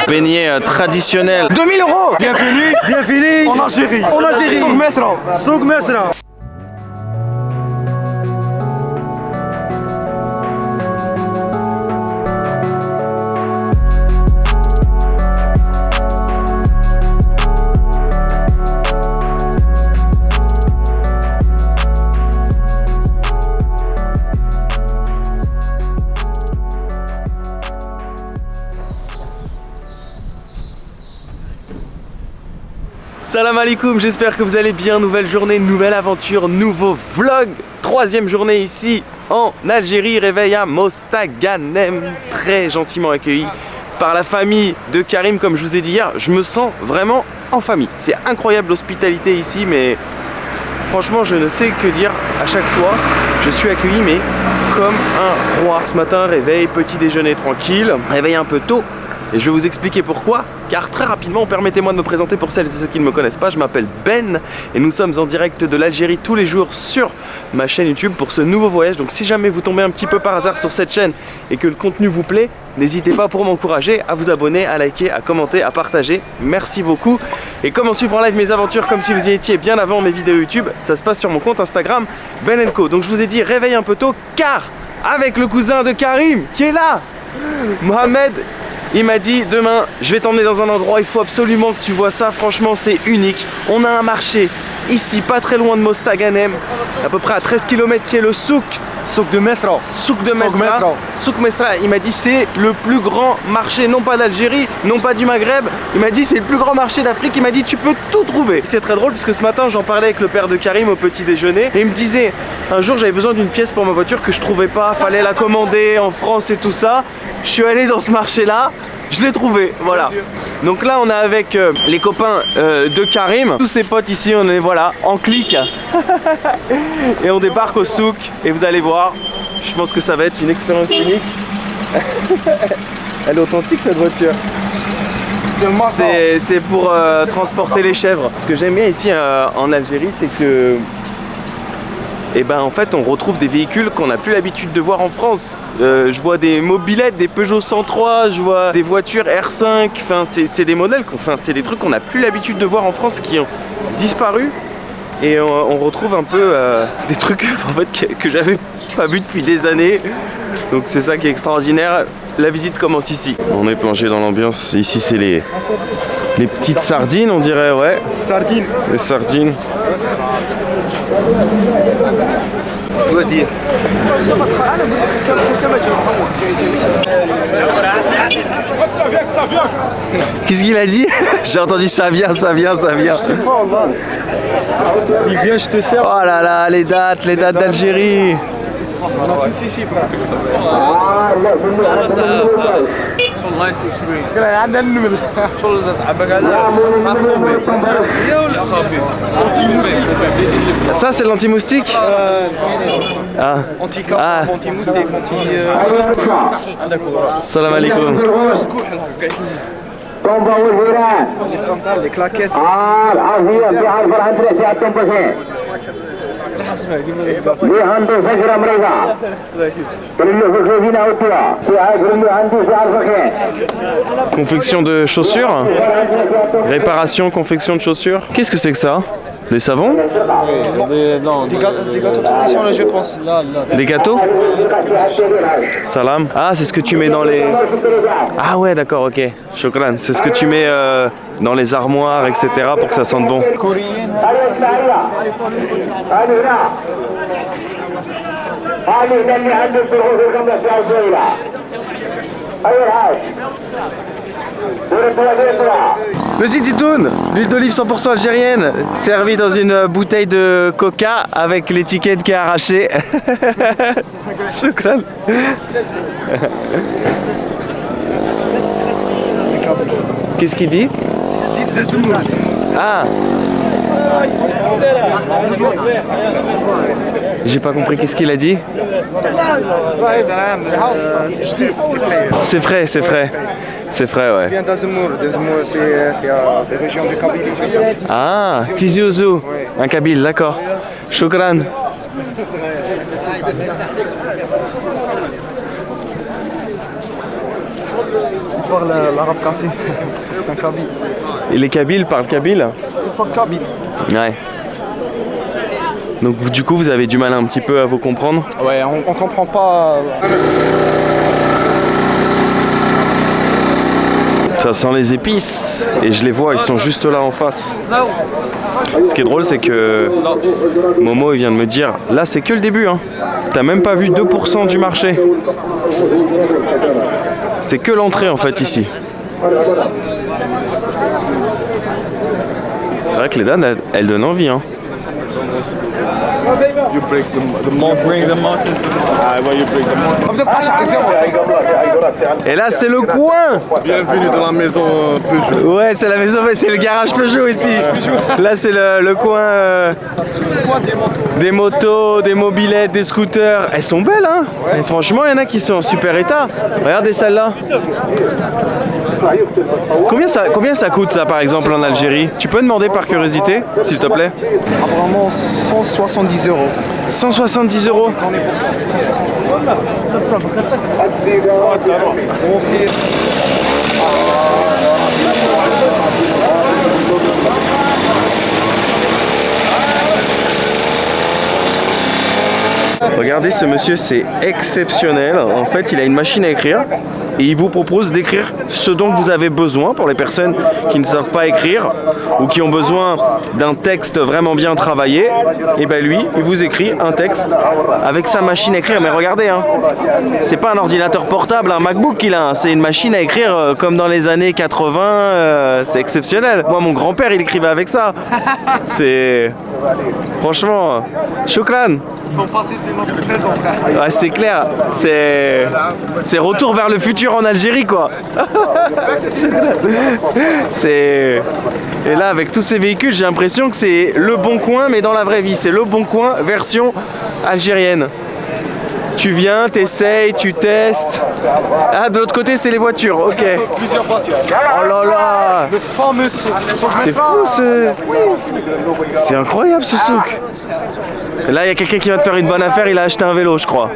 Beignet traditionnel. 2000 €. Bienvenue, bienvenue En Algérie. en Algérie. Souk Mesra. Souk Mesra. Salam alaikum, j'espère que vous allez bien. Nouvelle journée, nouvelle aventure, nouveau vlog. Troisième journée ici en Algérie, réveil à Mostaganem. Très gentiment accueilli par la famille de Karim. Comme je vous ai dit hier, je me sens vraiment en famille. C'est incroyable l'hospitalité ici, mais franchement je ne sais que dire à chaque fois. Je suis accueilli mais comme un roi. Ce matin, réveil, petit déjeuner tranquille, réveil un peu tôt. Et je vais vous expliquer pourquoi, car très rapidement, permettez-moi de me présenter pour celles et ceux qui ne me connaissent pas. Je m'appelle Ben et nous sommes en direct de l'Algérie tous les jours sur ma chaîne YouTube pour ce nouveau voyage. Donc si jamais vous tombez un petit peu par hasard sur cette chaîne et que le contenu vous plaît, n'hésitez pas pour m'encourager à vous abonner, à liker, à commenter, à partager. Merci beaucoup. Et comment suivre en live mes aventures comme si vous y étiez bien avant mes vidéos YouTube, ça se passe sur mon compte Instagram Ben & Co. Donc je vous ai dit réveille un peu tôt car avec le cousin de Karim qui est là, Mohamed, il m'a dit demain je vais t'emmener dans un endroit, il faut absolument que tu vois ça, franchement c'est unique. On a un marché ici pas très loin de Mostaganem, à peu près à 13 km qui est le souk. Souk de Mesra. Souk de Mesra. Souk Mesra, il m'a dit c'est le plus grand marché, non pas d'Algérie, non pas du Maghreb. Il m'a dit c'est le plus grand marché d'Afrique. Il m'a dit tu peux tout trouver. C'est très drôle parce que ce matin j'en parlais avec le père de Karim au petit déjeuner et il me disait un jour j'avais besoin d'une pièce pour ma voiture que je trouvais pas, fallait la commander en France et tout ça. Je suis allé dans ce marché là, je l'ai trouvé, voilà. Donc là on est avec les copains de Karim, tous ses potes ici, on est voilà en clic et on débarque au souk et vous allez voir, je pense que ça va être une expérience unique. Elle est authentique cette voiture. C'est pour transporter les chèvres. Ce que j'aime bien ici en Algérie, c'est que et ben en fait on retrouve des véhicules qu'on n'a plus l'habitude de voir en France. Je vois des mobylettes, des Peugeot 103, je vois des voitures R5, enfin c'est des modèles, c'est des trucs qu'on n'a plus l'habitude de voir en France qui ont disparu. Et on retrouve un peu des trucs en fait que j'avais pas vu depuis des années. Donc c'est ça qui est extraordinaire. La visite commence ici. On est plongé dans l'ambiance. Ici c'est les petites sardines on dirait, ouais. Sardine. Les sardines. Qu'est-ce qu'il a dit? J'ai entendu ça vient, ça vient, ça vient. Il vient, je te sers. Oh là là, les dates d'Algérie. On a tous ici, frère. Ça c'est l'anti-moustique. Ah. Anti-cap, Ah. anti-moustique, Salam alaikum. les sandales, les claquettes. Confection de chaussures. Réparation, confection de chaussures. Qu'est-ce que c'est que ça? Des savons? Des gâteaux de tradition, là, je pense. Des gâteaux? Salam. Ah, c'est ce que tu mets dans les... Ah ouais, d'accord, ok. Shukran. C'est ce que tu mets dans les armoires, etc. pour que ça sente bon. Le zizitoun, l'huile d'olive 100% algérienne, servie dans une bouteille de coca avec l'étiquette qui est arrachée. Shukran. Qu'est-ce qu'il dit? Ah. J'ai pas compris, qu'est-ce qu'il a dit? C'est frais, c'est frais. C'est frais, ouais. Vient d'Azmour. D'Azmour, c'est des régions de Kabylie. Ah, Tizi Ouzou, un Kabyle, d'accord. Shukran. parle l'arabe cassé. C'est un kabyle. Et les Kabyles parlent kabyle? Pas kabyle. Ouais. Donc du coup vous avez du mal un petit peu à vous comprendre? Ouais, on comprend pas. Ça sent les épices et je les vois, ils sont juste là en face. Ce qui est drôle c'est que Momo il vient de me dire, là c'est que le début hein. T'as même pas vu 2% du marché. C'est que l'entrée en fait ici. C'est vrai que les dames elles donnent envie hein. You break the mountain. Bring the mountain. You break the mountain. Et là c'est le coin. Bienvenue dans la maison Peugeot. Ouais c'est la maison, c'est le garage Peugeot ici. Là c'est le coin des motos, des mobylettes, des scooters. Elles sont belles hein. Et franchement il y en a qui sont en super état. Regardez celle-là. Combien ça coûte ça par exemple en Algérie? Tu peux demander par curiosité s'il te plaît? Apparemment 170 euros. 170 euros. On est pour ça. 170. Regardez ce monsieur, c'est exceptionnel. En fait, il a une machine à écrire et il vous propose d'écrire ce dont vous avez besoin pour les personnes qui ne savent pas écrire ou qui ont besoin d'un texte vraiment bien travaillé. Et ben lui, il vous écrit un texte avec sa machine à écrire. Mais regardez, hein, c'est pas un ordinateur portable, un MacBook qu'il a, hein, c'est une machine à écrire comme dans les années 80. C'est exceptionnel. Moi, mon grand-père, il écrivait avec ça. C'est franchement, choukran. Ton passé, c'est notre présent, frère. Ouais, c'est clair, c'est retour vers le futur en Algérie quoi. C'est et là avec tous ces véhicules, j'ai l'impression que c'est le Bon Coin mais dans la vraie vie, c'est le Bon Coin version algérienne. Tu viens, t'essayes, tu testes. Ah, de l'autre côté, c'est les voitures, ok. Plusieurs voitures. Oh là là. Le fameux souk. C'est fou ce... C'est incroyable ce souk. Et là, il y a quelqu'un qui vient de faire une bonne affaire, il a acheté un vélo, je crois.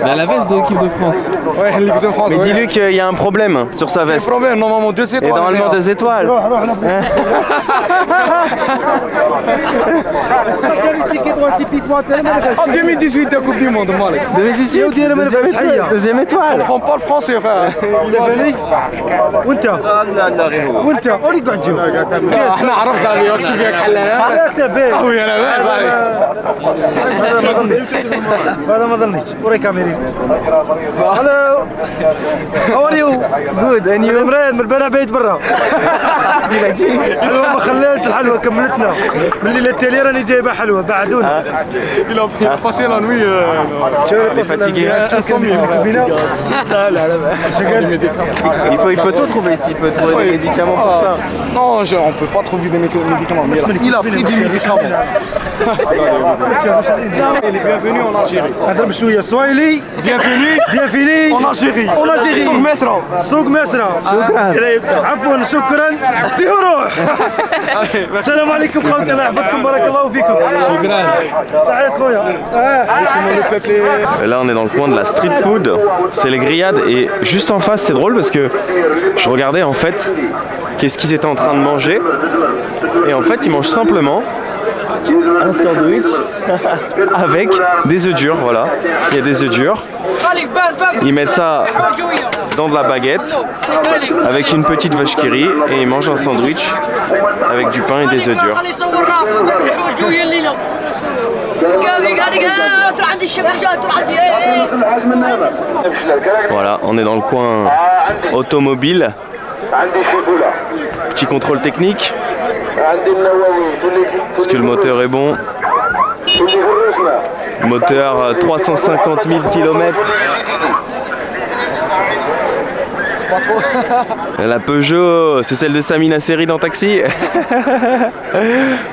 Il a la veste de l'équipe de France. Ouais, l'équipe de France. Mais dis-lui qu'il y a un problème sur sa veste. Problème, normalement 2 étoiles. Et normalement 2 étoiles. En 2018 de Coupe du Monde, Malik. 2018 deuxième étoile. On prend pas le français, frère. وانت وانت اوري قاعد تجيب احنا عرب زعلي وقت شو فيك حلا لا تبي خويا انا باس عليك هذا ما ظنيتش وري كاميري هلو هاو ار يو Good, and you? مريض من البارح بعيد برا اليوم ما خليت الحلوه كملتنا من الليله التاليه راني جايبه حلوه بعدونا Il a passé la nuit. Il est fatigué. Il peut tout trouver ici, il peut trouver des médicaments pour ça. Non, on peut pas trouver des médicaments. Mais il a pris des médicaments. Il est bienvenu en Algérie. اضرب شويه صويلي Bienvenue en Algérie. En Algérie. سوق مسرة. سوق مسرى عفوا شكرا ديو روح السلام عليكم خوتي الله يحفظكم بارك الله فيكم شكرا سعيد خويا Et là on est dans le coin de la street food, c'est les grillades et juste en face c'est drôle parce que je regardais en fait qu'est-ce qu'ils étaient en train de manger et en fait ils mangent simplement un sandwich avec des œufs durs, voilà, il y a des œufs durs, ils mettent ça dans de la baguette avec une petite vache qui rit et ils mangent un sandwich avec du pain et des œufs durs. Voilà, on est dans le coin automobile. Petit contrôle technique. Est-ce que le moteur est bon? Moteur 350 000 km. La Peugeot, c'est celle de Samina Seri dans Taxi.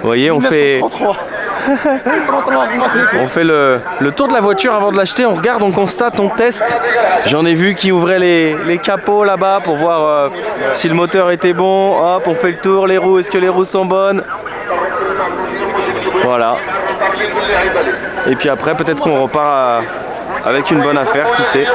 Vous voyez, on fait le tour de la voiture avant de l'acheter, on regarde, on constate, on teste. J'en ai vu qui ouvraient les capots là-bas pour voir si le moteur était bon. Hop, on fait le tour, les roues, est-ce que les roues sont bonnes? Voilà. Et puis après, peut-être qu'on repart avec une bonne affaire, qui sait.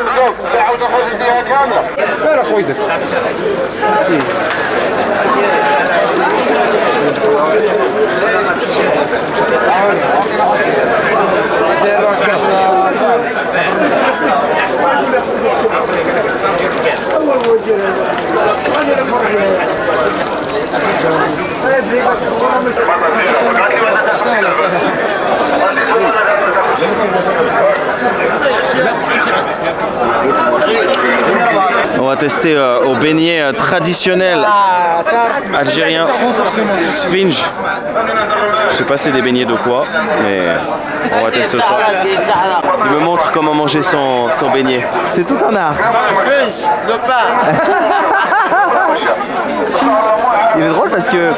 On va tester au beignet traditionnel algérien, Sfinge. Je sais pas si c'est des beignets de quoi, mais on va tester ça. Il me montre comment manger son beignet. C'est tout un art. Il est drôle parce que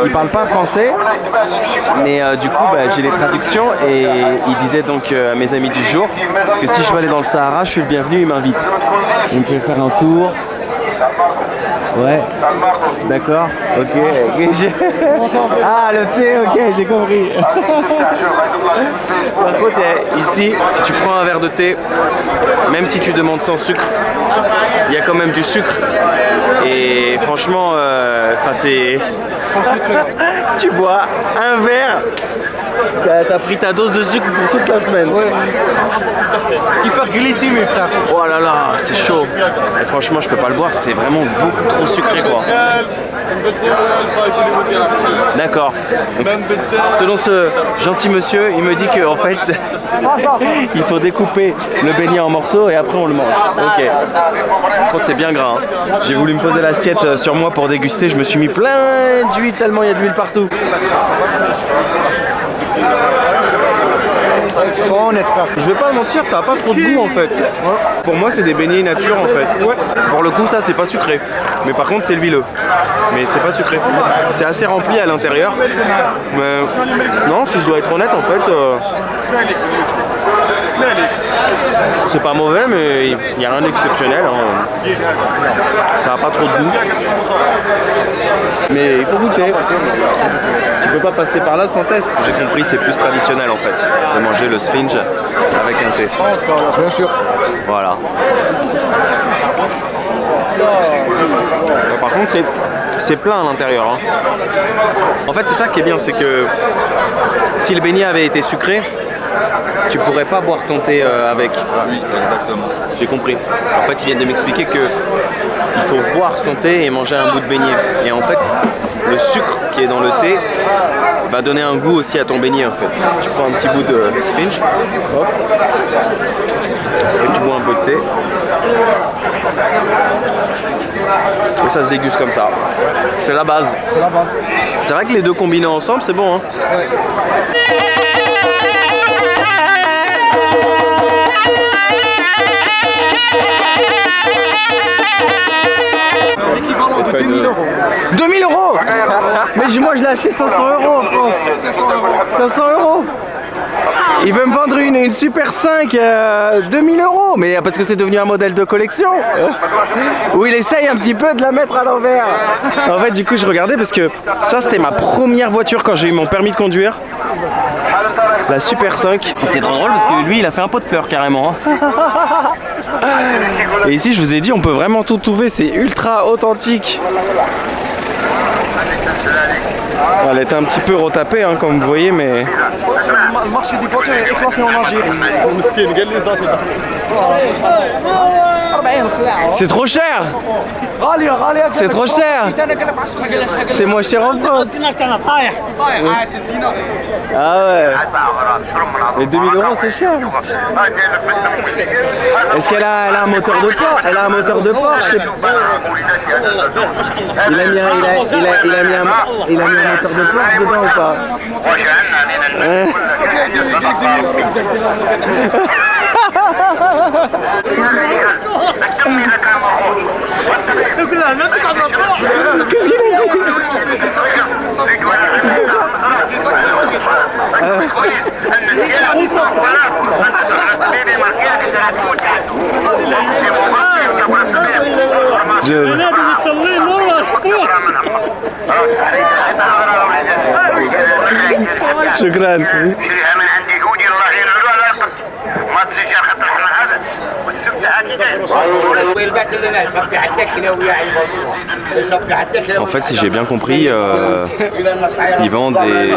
il parle pas français, mais du coup j'ai les traductions et il disait donc à mes amis du jour que si je veux aller dans le Sahara, je suis le bienvenu, il m'invite. Il me fait faire un tour. Ouais, d'accord, ok. Ah, le thé, ok, j'ai compris. Par contre, ici, si tu prends un verre de thé, même si tu demandes sans sucre, il y a quand même du sucre. Et franchement, c'est... Tu bois un verre, t'as pris ta dose de sucre pour toute la semaine. Ouais. Hyperglycémie, frère. Oh là là, c'est chaud. Et franchement, je peux pas le boire, c'est vraiment beaucoup trop sucré, quoi. D'accord. Selon ce gentil monsieur, il me dit que en fait, il faut découper le beignet en morceaux et après on le mange. Ok. Par contre, c'est bien gras. Hein. J'ai voulu me poser l'assiette sur moi pour déguster. Je me suis mis plein d'huile tellement il y a de l'huile partout. Sois honnête, frère. Je vais pas mentir, ça a pas trop de goût en fait. Pour moi, c'est des beignets nature en fait. Pour le coup, ça c'est pas sucré. Mais par contre, c'est huileux. Mais c'est pas sucré. C'est assez rempli à l'intérieur. Mais non, si je dois être honnête, en fait, c'est pas mauvais, mais il n'y a rien d'exceptionnel. Hein. Ça a pas trop de goût. Mais il faut goûter. Tu peux pas passer par là sans test. J'ai compris, c'est plus traditionnel en fait. C'est manger le Sfinge avec un thé. Bien sûr. Voilà. Par contre, c'est plein à l'intérieur. Hein. En fait, c'est ça qui est bien, c'est que si le beignet avait été sucré, tu pourrais pas boire ton thé avec. Oui, exactement. J'ai compris. En fait, ils viennent de m'expliquer que il faut boire son thé et manger un bout de beignet. Et en fait, le sucre qui est dans le thé va donner un goût aussi à ton beignet en fait. Tu prends un petit bout de Sfinge, hop, et tu bois un peu de thé. Et ça se déguste comme ça. C'est la base. C'est la base. C'est vrai que les deux combinés ensemble, c'est bon. Hein. Ouais. L'équivalent de 2000 €. 2000 €. Mais moi je l'ai acheté 500 € en France. 500 €. Il veut me vendre une Super 5 2000 €, mais parce que c'est devenu un modèle de collection. Où il essaye un petit peu de la mettre à l'envers. En fait, du coup, je regardais parce que ça, c'était ma première voiture quand j'ai eu mon permis de conduire. La Super 5. Et c'est drôle parce que lui, il a fait un pot de fleurs carrément. Et ici, je vous ai dit, on peut vraiment tout trouver. C'est ultra authentique. Elle était un petit peu retapée, hein, comme vous voyez, mais... Le marché des voitures est éclaté en Algérie. C'est trop cher. C'est trop cher. C'est moins cher en France. Ah ouais. Les 2000 € c'est cher. Est-ce qu'elle a un moteur de Porsche? Elle a un moteur de Porsche. Il a mis un moteur de Porsche dedans ou pas? Qu'est-ce qu'il a dit? شكرا. En fait, si j'ai bien compris, ils vendent des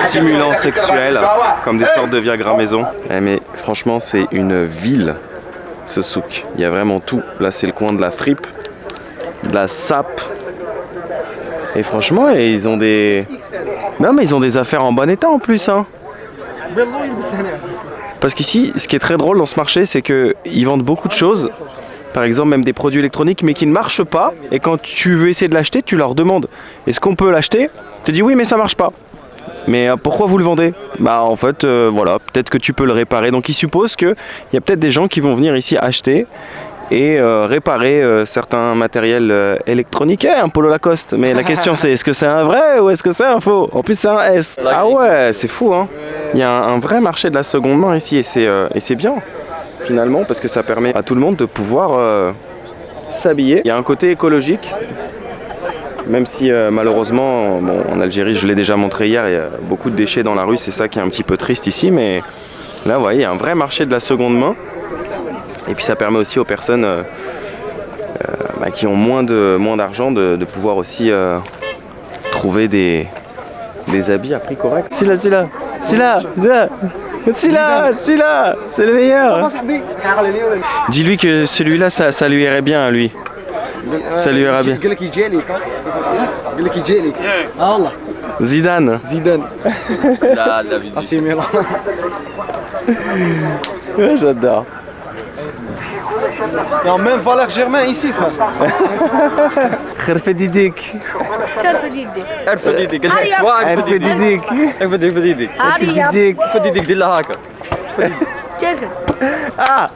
stimulants sexuels comme des sortes de Viagra maison. Mais franchement, c'est une ville, ce souk. Il y a vraiment tout. Là, c'est le coin de la fripe, de la sape. Et franchement, ils ont des... Non, mais ils ont des affaires en bon état en plus, hein. Parce qu'ici, ce qui est très drôle dans ce marché, c'est qu'ils vendent beaucoup de choses. Par exemple, même des produits électroniques, mais qui ne marchent pas. Et quand tu veux essayer de l'acheter, tu leur demandes est-ce qu'on peut l'acheter? Tu te dis oui, mais ça marche pas. Mais pourquoi vous le vendez? Bah en fait, voilà, peut-être que tu peux le réparer. Donc ils supposent qu'il y a peut-être des gens qui vont venir ici acheter et réparer certains matériels électroniques. Un polo Lacoste. Mais la question c'est, est-ce que c'est un vrai ou est-ce que c'est un faux? En plus c'est un S. Ah ouais, c'est fou hein. Il y a un vrai marché de la seconde main ici et c'est bien finalement parce que ça permet à tout le monde de pouvoir s'habiller. Il y a un côté écologique. Même si malheureusement, bon, en Algérie, je l'ai déjà montré hier, il y a beaucoup de déchets dans la rue, c'est ça qui est un petit peu triste ici, mais là, vous voyez, il y a un vrai marché de la seconde main. Et puis ça permet aussi aux personnes qui ont moins d'argent de pouvoir aussi trouver des habits à prix correct. C'est là, c'est le meilleur. Dis-lui que celui-là, ça lui irait bien à lui. Ça lui ira bien. Zidane. Ouais, j'adore. Non, même Valak Germain ici, frère. Khirfedidik. ارفديدك Khirfedidik. ارفديدك دير لها هكا Ah.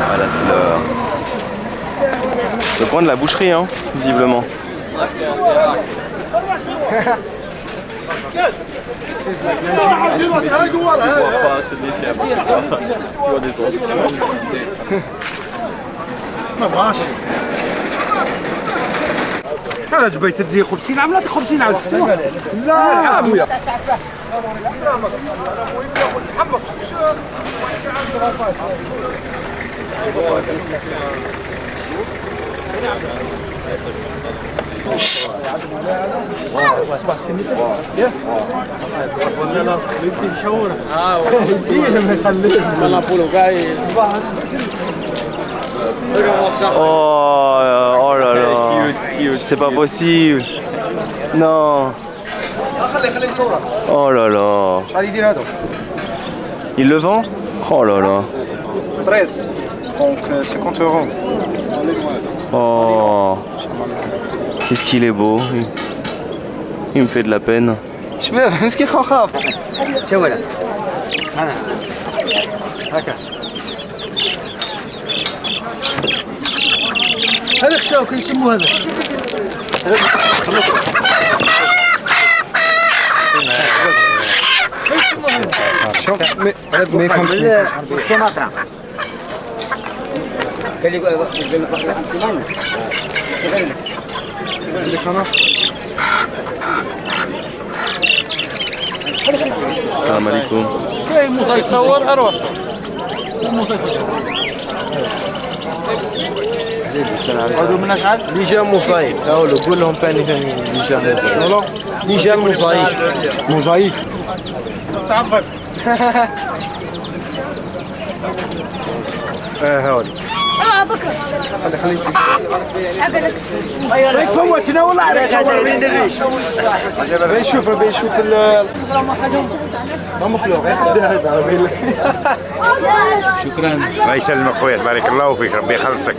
Voilà, c'est le coin de la boucherie, hein, visiblement. انا جبيت تدي 50 عام لا 50 عام لا ابويا Oh là là, c'est pas possible. Non. Oh là là. Il le vend? Oh là là. 13. Donc 50 euros. Oh. Qu'est-ce qu'il est beau. Il me fait de la peine. شباب مسكين خاف. شو ولا؟ أنا. هكا. هذاك شاو كي يسموه هذا. شوف ما يفهمش السوماترا. قال لي Salam alaikum. موزايك تصور اروح اللي جا موزايك تعالوا قول لهم ثاني اللي جا موزايك اللي جا موزايك موزايك. هاولي. بكره خلي عقلك فوتنا والله عليك بنشوف ما مخلوق هذا. شكرا. الله يسلمك خويا بارك الله فيك ربي يخلصك.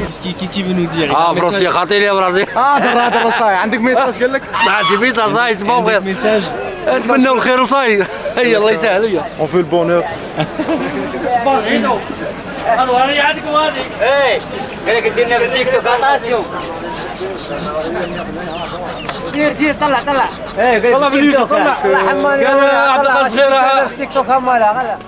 Qu'est-ce qu'il veut nous dire? فراسي خاطي لي براسي هذا صاي عندك ميساج قال لك؟ ما عندي بيسا صاي تبغى بغير Message. نتمنوا الخير وصاي هيا الله يسهل هيا On veut le bonheur. هذه عندك وهذه ايه قال لك ديرنا في التيك توك اتاسيون دير طلع طلع باليوتيوب طلع حمالي قال عبد الله صغيره تيك توك حمالها